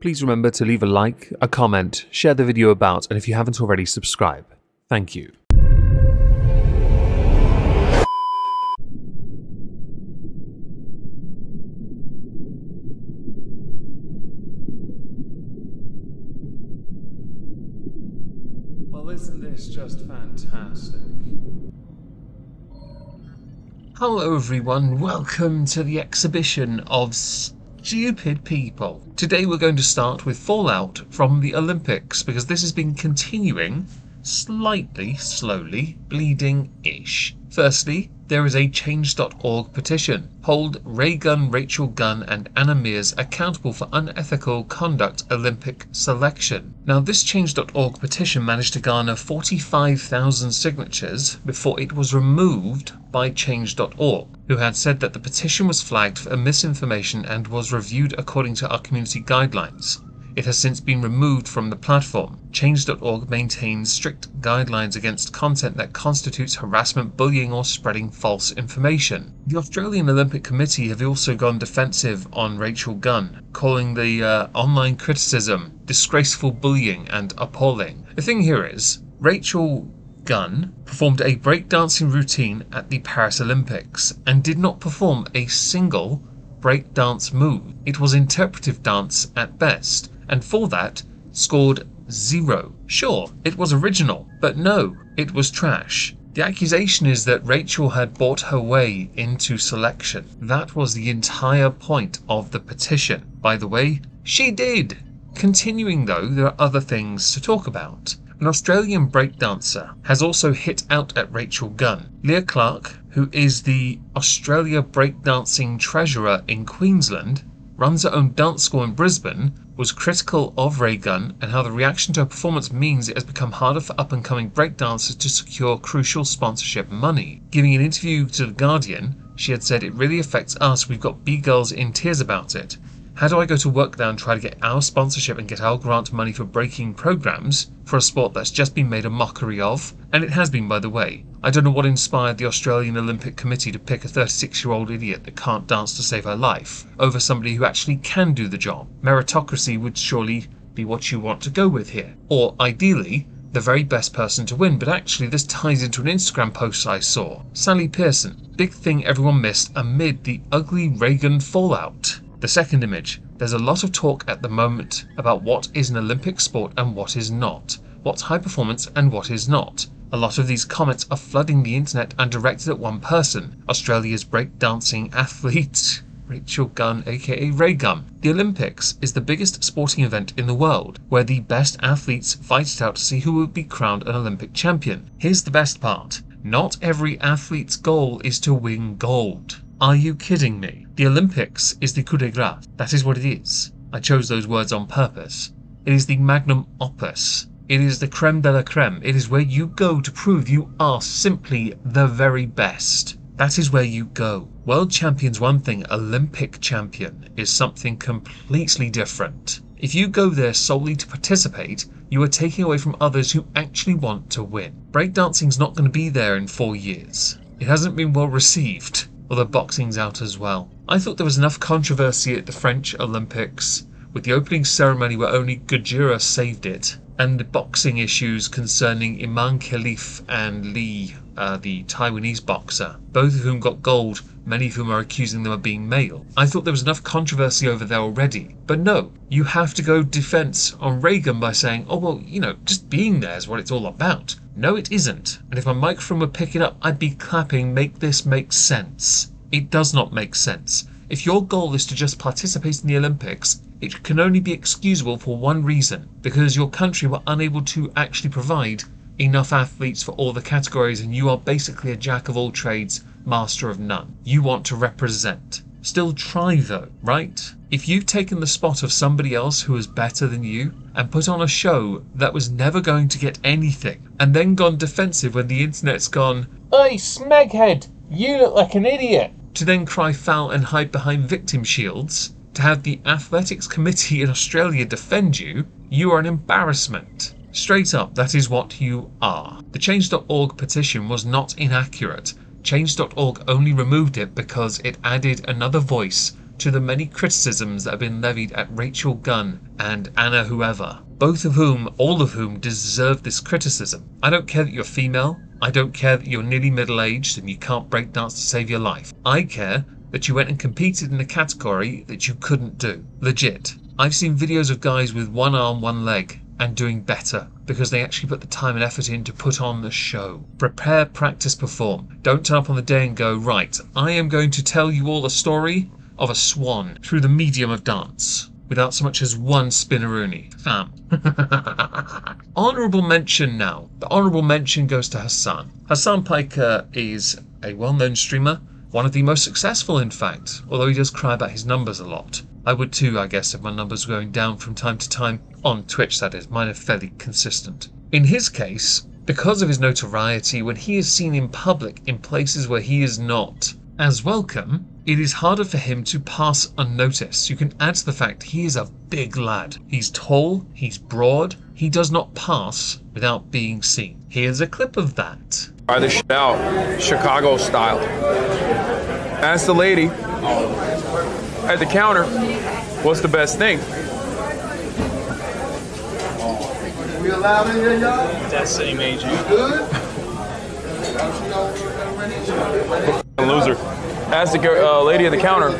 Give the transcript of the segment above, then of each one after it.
Please remember to leave a like, a comment, share the video about, and if you haven't already, subscribe. Thank you. Well, isn't this just fantastic? Hello everyone, welcome to the exhibition of stupid people. Today we're going to start with fallout from the Olympics, because this has been continuing slightly, slowly, bleeding-ish. Firstly, there is a Change.org petition. Hold Ray Gunn, Rachel Gunn and Anna Mears accountable for unethical conduct Olympic selection. Now this Change.org petition managed to garner 45,000 signatures before it was removed by Change.org, who had said that the petition was flagged for misinformation and was reviewed according to our community guidelines. It has since been removed from the platform. Change.org maintains strict guidelines against content that constitutes harassment, bullying or spreading false information. The Australian Olympic Committee have also gone defensive on Rachel Gunn, calling the online criticism disgraceful bullying and appalling. The thing here is, Rachel Gunn performed a breakdancing routine at the Paris Olympics and did not perform a single breakdance move. It was interpretive dance at best, and for that scored 0. Sure, it was original, but no, it was trash. The accusation is that Rachel had bought her way into selection. That was the entire point of the petition. By the way, she did. Continuing though, there are other things to talk about. An Australian breakdancer has also hit out at Rachel Gunn. Leah Clark, who is the Australia breakdancing treasurer in Queensland, runs her own dance school in Brisbane, was critical of Ray Gunn and how the reaction to her performance means it has become harder for up-and-coming breakdancers to secure crucial sponsorship money. Giving an interview to The Guardian, she had said, "It really affects us, we've got B-girls in tears about it. How do I go to work now and try to get our sponsorship and get our grant money for breaking programs for a sport that's just been made a mockery of?" And it has been, by the way. I don't know what inspired the Australian Olympic Committee to pick a 36-year-old idiot that can't dance to save her life over somebody who actually can do the job. Meritocracy would surely be what you want to go with here. Or, ideally, the very best person to win. But actually this ties into an Instagram post I saw. Sally Pearson. Big thing everyone missed amid the ugly Reagan fallout. The second image. There's a lot of talk at the moment about what is an Olympic sport and what is not. What's high performance and what is not. A lot of these comments are flooding the internet and directed at one person, Australia's breakdancing athlete, Rachel Gunn aka Ray Gunn. The Olympics is the biggest sporting event in the world, where the best athletes fight it out to see who will be crowned an Olympic champion. Here's the best part. Not every athlete's goal is to win gold. Are you kidding me? The Olympics is the coup de grace. That is what it is. I chose those words on purpose. It is the magnum opus. It is the creme de la creme. It is where you go to prove you are simply the very best. That is where you go. World champion's one thing, Olympic champion is something completely different. If you go there solely to participate, you are taking away from others who actually want to win. Breakdancing's not going to be there in 4 years. It hasn't been well received, although boxing's out as well. I thought there was enough controversy at the French Olympics, with the opening ceremony where only Gajura saved it, and the boxing issues concerning Iman Khalif and Lee, the Taiwanese boxer, both of whom got gold, many of whom are accusing them of being male. I thought there was enough controversy over there already. But no, you have to go defense on Reagan by saying, oh well, you know, just being there is what it's all about. No, it isn't. And if my microphone would pick it up, I'd be clapping, make this make sense. It does not make sense. If your goal is to just participate in the Olympics, it can only be excusable for one reason, because your country were unable to actually provide enough athletes for all the categories and you are basically a jack of all trades, master of none. You want to represent. Still try though, right? If you've taken the spot of somebody else who is better than you and put on a show that was never going to get anything and then gone defensive when the internet's gone, "Oi, smeghead, you look like an idiot," to then cry foul and hide behind victim shields, to have the Athletics Committee in Australia defend you, you are an embarrassment. Straight up, that is what you are. The Change.org petition was not inaccurate. Change.org only removed it because it added another voice to the many criticisms that have been levied at Rachel Gunn and Anna whoever, all of whom deserve this criticism. I don't care that you're female, I don't care that you're nearly middle-aged and you can't breakdance to save your life. I care that you went and competed in a category that you couldn't do. Legit. I've seen videos of guys with one arm, one leg, and doing better because they actually put the time and effort in to put on the show. Prepare, practice, perform. Don't turn up on the day and go, right, I am going to tell you all a story of a swan through the medium of dance without so much as one spinneroonie. Fam. Honourable mention now. The honourable mention goes to Hassan. Hassan Piker is a well-known streamer, one of the most successful in fact, although he does cry about his numbers a lot. I would too, I guess, if my numbers were going down from time to time. On Twitch, that is. Mine are fairly consistent. In his case, because of his notoriety, when he is seen in public in places where he is not as welcome, it is harder for him to pass unnoticed. You can add to the fact he is a big lad. He's tall, he's broad, he does not pass without being seen. Here's a clip of that. Try this shit out, Chicago style. Ask the lady at the counter, what's the best thing? We allowed in here, y'all? That same age. Good? Loser. Ask the lady at the counter,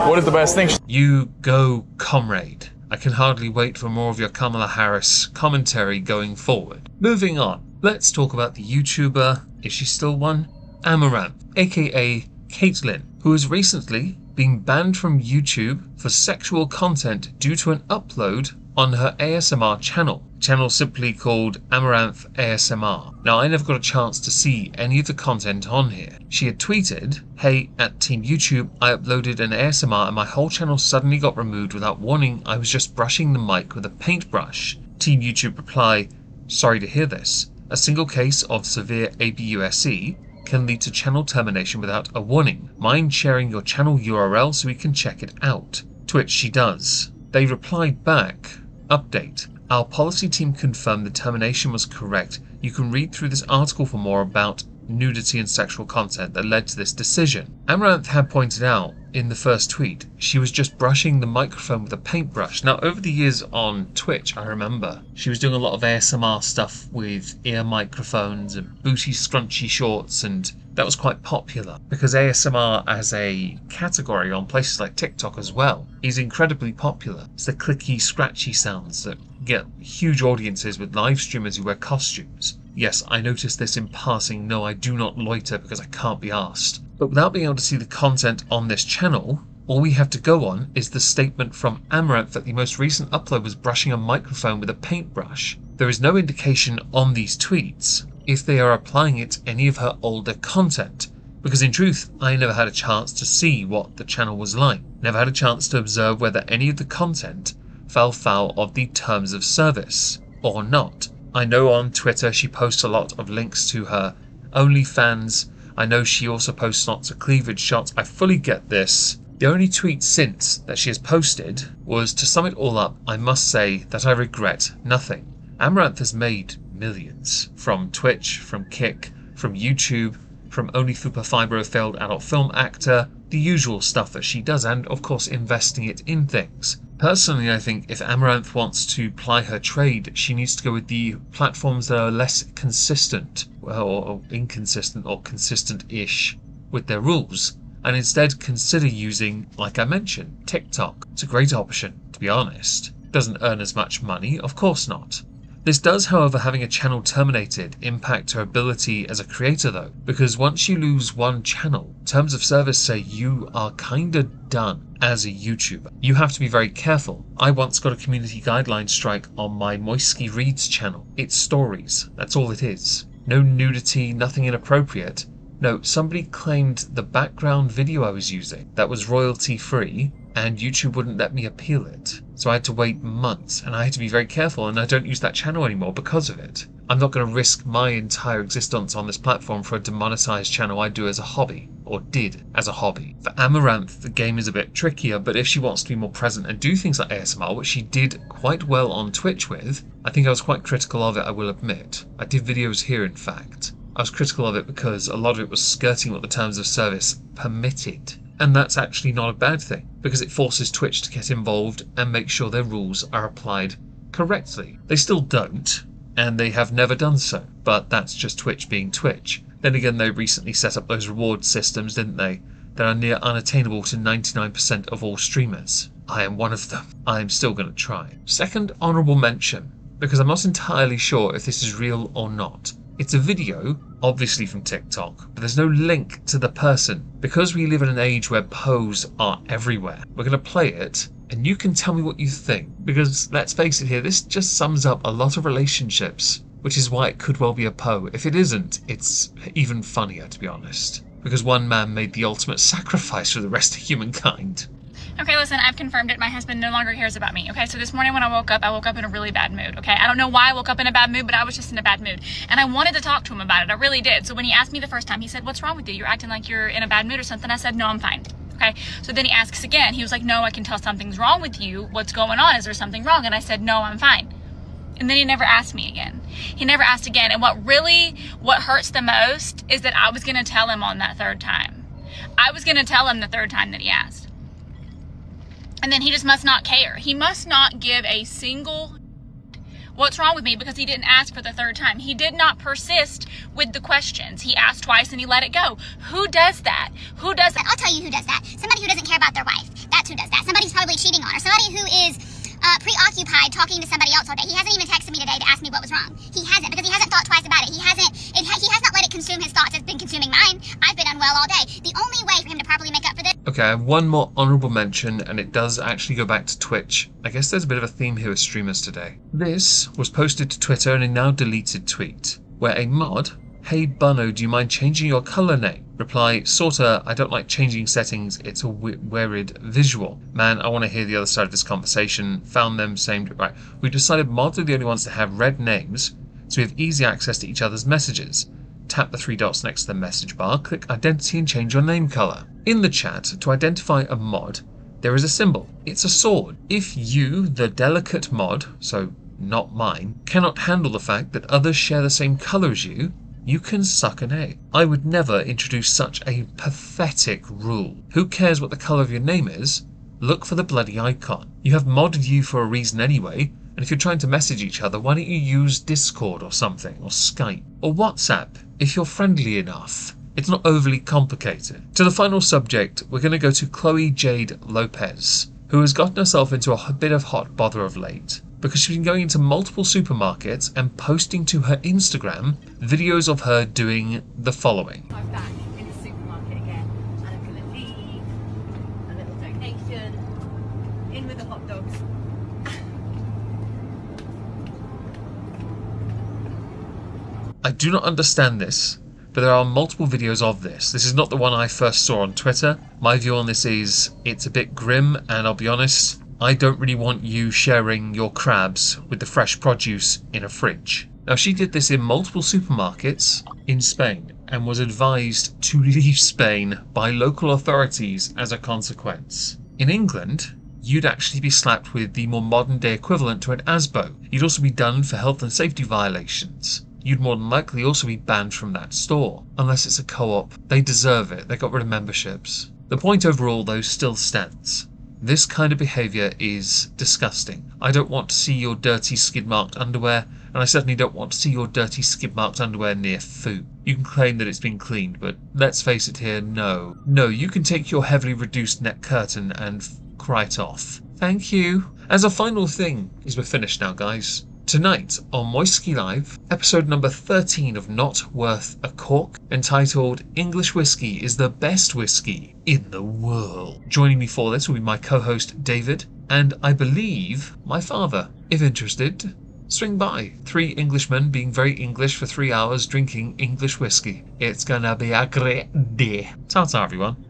what is the best thing? You go, comrade. I can hardly wait for more of your Kamala Harris commentary going forward. Moving on, let's talk about the YouTuber, is she still one? Amaranth, aka Caitlin, who has recently been banned from YouTube for sexual content due to an upload on her ASMR channel. Channel simply called Amaranth ASMR. Now, I never got a chance to see any of the content on here. She had tweeted, "Hey, at Team YouTube, I uploaded an ASMR and my whole channel suddenly got removed without warning. I was just brushing the mic with a paintbrush." Team YouTube reply, "Sorry to hear this. A single case of severe ABUSE can lead to channel termination without a warning. Mind sharing your channel URL so we can check it out?" To which she does. They replied back, "Update. Our policy team confirmed the termination was correct. You can read through this article for more about nudity and sexual content that led to this decision." Amaranth had pointed out in the first tweet she was just brushing the microphone with a paintbrush. Now, over the years on Twitch, I remember she was doing a lot of ASMR stuff with ear microphones and booty scrunchy shorts, and that was quite popular because ASMR as a category on places like TikTok as well is incredibly popular. It's the clicky, scratchy sounds that get huge audiences with live streamers who wear costumes. Yes, I noticed this in passing. No, I do not loiter because I can't be arsed. But without being able to see the content on this channel, all we have to go on is the statement from Amaranth that the most recent upload was brushing a microphone with a paintbrush. There is no indication on these tweets if they are applying it to any of her older content, because in truth, I never had a chance to see what the channel was like. Never had a chance to observe whether any of the content fell foul of the terms of service or not. I know on Twitter she posts a lot of links to her OnlyFans. I know she also posts lots of cleavage shots. I fully get this. The only tweet since that she has posted was, to sum it all up, I must say that I regret nothing. Amaranth has made millions from Twitch, from Kick, from YouTube, from Only Fupa Fibro failed adult film actor, the usual stuff that she does, and of course investing it in things. Personally, I think if Amaranth wants to ply her trade, she needs to go with the platforms that are less consistent, or inconsistent, or consistent-ish with their rules, and instead consider using, like I mentioned, TikTok. It's a great option, to be honest. Doesn't earn as much money, of course not. This does, however, having a channel terminated impact her ability as a creator though, because once you lose one channel, terms of service say you are kinda done as a YouTuber. You have to be very careful. I once got a community guideline strike on my Moisky Reads channel. It's stories, that's all it is. No nudity, nothing inappropriate. No, somebody claimed the background video I was using that was royalty free, and YouTube wouldn't let me appeal it. So I had to wait months, and I had to be very careful, and I don't use that channel anymore because of it. I'm not going to risk my entire existence on this platform for a demonetized channel I do as a hobby, or did as a hobby. For Amaranth, the game is a bit trickier, but if she wants to be more present and do things like ASMR, which she did quite well on Twitch with, I think I was quite critical of it, I will admit. I did videos here, in fact. I was critical of it because a lot of it was skirting what the terms of service permitted. And that's actually not a bad thing, because it forces Twitch to get involved and make sure their rules are applied correctly. They still don't, and they have never done so, but that's just Twitch being Twitch. Then again, they recently set up those reward systems, didn't they, that are near unattainable to 99% of all streamers. I am one of them. I am still going to try. Second honourable mention, because I'm not entirely sure if this is real or not. It's a video, obviously from TikTok, but there's no link to the person. Because we live in an age where pose are everywhere, we're going to play it, and you can tell me what you think. Because, let's face it here, this just sums up a lot of relationships, which is why it could well be a po. If it isn't, it's even funnier, to be honest. Because one man made the ultimate sacrifice for the rest of humankind. Okay, listen, I've confirmed it. My husband no longer cares about me, okay? So this morning when I woke up in a really bad mood, okay? I don't know why I woke up in a bad mood, but I was just in a bad mood. And I wanted to talk to him about it. I really did. So when he asked me the first time, he said, "What's wrong with you? You're acting like you're in a bad mood or something." I said, "No, I'm fine." Okay? So then he asks again. He was like, "No, I can tell something's wrong with you. What's going on? Is there something wrong?" And I said, "No, I'm fine." And then he never asked me again. He never asked again. And what hurts the most is that I was going to tell him on that third time. I was going to tell him the third time that he asked. And then he just must not care. He must not give a single what's wrong with me because he didn't ask for the third time. He did not persist with the questions. He asked twice and he let it go. Who does that? Who does that? I'll tell you who does that. Somebody who doesn't care about their wife. That's who does that. Somebody who's probably cheating on her. Somebody who is preoccupied talking to somebody else all day. He hasn't even texted me today to ask me what was wrong. He hasn't, because he hasn't thought twice about it. He has not let it consume his thoughts. It's been consuming mine. I've been unwell all day. The only way for him to properly make up for this... Okay, I have one more honourable mention, and it does actually go back to Twitch. I guess there's a bit of a theme here with streamers today. This was posted to Twitter in a now deleted tweet, where a mod, "Hey Bunno, do you mind changing your colour name?" Reply, "Sorta, I don't like changing settings, it's a weird visual." Man, I want to hear the other side of this conversation. Found them saying, right, we decided mods are the only ones to have red names, so we have easy access to each other's messages. Tap the 3 dots next to the message bar, click identity and change your name colour. In the chat, to identify a mod, there is a symbol. It's a sword. If you, the delicate mod, so not mine, cannot handle the fact that others share the same colour as you, you can suck an egg. I would never introduce such a pathetic rule. Who cares what the colour of your name is? Look for the bloody icon. You have modded you for a reason anyway, and if you're trying to message each other, why don't you use Discord or something, or Skype, or WhatsApp, if you're friendly enough. It's not overly complicated. To the final subject, we're going to go to Chloe Jade Lopez, who has gotten herself into a bit of hot bother of late, because she's been going into multiple supermarkets and posting to her Instagram videos of her doing the following. I'm back in the supermarket again, and I'm going to leave a little donation in with the hot dogs. I do not understand this, but there are multiple videos of this. This is not the one I first saw on Twitter. My view on this is it's a bit grim, and I'll be honest, I don't really want you sharing your crabs with the fresh produce in a fridge. Now, she did this in multiple supermarkets in Spain and was advised to leave Spain by local authorities as a consequence. In England, you'd actually be slapped with the more modern day equivalent to an ASBO. You'd also be done for health and safety violations. You'd more than likely also be banned from that store. Unless it's a co-op. They deserve it. They got rid of memberships. The point overall, though, still stands. This kind of behaviour is disgusting. I don't want to see your dirty skid-marked underwear, and I certainly don't want to see your dirty skid-marked underwear near food. You can claim that it's been cleaned, but let's face it here, no. No, you can take your heavily reduced neck curtain and cry it off. Thank you. As a final thing, is we're finished now, guys. Tonight on Moistski Live, episode number 13 of Not Worth a Cork, entitled English Whiskey is the Best Whiskey in the World. Joining me for this will be my co-host David, and I believe my father. If interested, swing by. 3 Englishmen being very English for 3 hours drinking English whiskey. It's gonna be a great day. Ta-ta everyone.